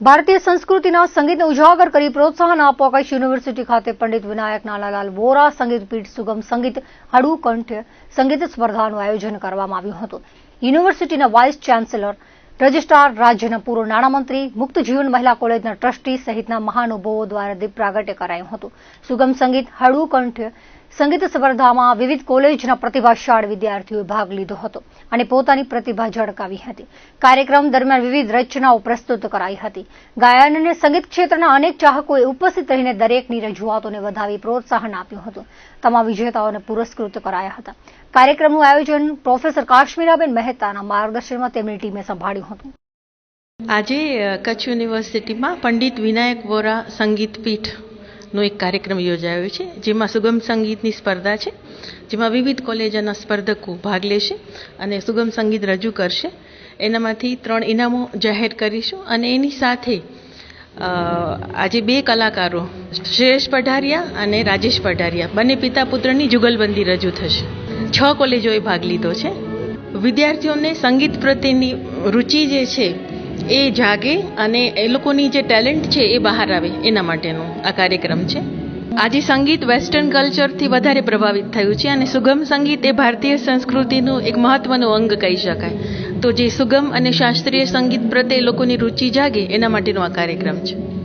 ભારતીય સંસ્કૃતિના સંગીતને ઉજાગર કરી પ્રોત્સાહન આપવા કચ્છ યુનિવર્સિટી ખાતે પંડિત વિનાયક નાનાલાલ વોરા સંગીત પીઠ સુગમ સંગીત હળવું કંઠ સંગીત સ્પર્ધાનું આયોજન કરવામાં આવ્યું હતું. યુનિવર્સિટીના વાઇસ ચાન્સેલર, રજિસ્ટ્રાર, રાજ્યના પૂર્વ નાણામંત્રી, મુક્ત જીવન મહિલા કોલેજના ટ્રસ્ટી સહિતના મહાનુભાવો દ્વારા દીપ પ્રાગટ્ય કરાયું હતું. સુગમ સંગીત હળવું કંઠ સંગીત સ્પર્ધામાં વિવિધ કોલેજના પ્રતિભાશાળી વિદ્યાર્થીઓએ ભાગ લીધો હતો અને પોતાની પ્રતિભા ઝળકાવી હતી. કાર્યક્રમ દરમિયાન વિવિધ રચનાઓ પ્રસ્તુત કરાઈ હતી. ગાયન અને સંગીત ક્ષેત્રના અનેક ચાહકોએ ઉપસ્થિત રહીને દરેકની રજૂઆતોને વધાવી પ્રોત્સાહન આપ્યું હતું. તમામ વિજેતાઓને પુરસ્કૃત કરાયા હતા. કાર્યક્રમનું આયોજન પ્રોફેસર કાશ્મીરાબેન મહેતાના માર્ગદર્શનમાં તેમની ટીમે સંભાળ્યું હતું. આજે કચ્છ યુનિવર્સિટીમાં પંડિત વિનાયક વોરા સંગીત પીઠનો એક કાર્યક્રમ યોજાયો છે, જેમાં સુગમ સંગીતની સ્પર્ધા છે, જેમાં વિવિધ કોલેજોના સ્પર્ધકો ભાગ લેશે અને સુગમ સંગીત રજૂ કરશે. એનામાંથી 3 ઇનામો જાહેર કરીશું અને એની સાથે આજે 2 કલાકારો શ્રેયસ પઢારિયા અને રાજેશ પઢારિયા બંને પિતા પુત્રની જુગલબંધી રજૂ થશે. 6 કોલેજોએ ભાગ લીધો છે. વિદ્યાર્થીઓને સંગીત પ્રત્યેની રુચિ જે છે એ જાગે અને એ લોકોની જે ટેલેન્ટ છે એ બહાર આવે, એના માટેનો આ કાર્યક્રમ છે. આજે સંગીત વેસ્ટર્ન કલ્ચરથી વધારે પ્રભાવિત થયું છે અને સુગમ સંગીત એ ભારતીય સંસ્કૃતિનું એક મહત્વનું અંગ કહી શકાય. તો જે સુગમ અને શાસ્ત્રીય સંગીત પ્રત્યે લોકોની રુચિ જાગે એના માટેનો આ કાર્યક્રમ છે.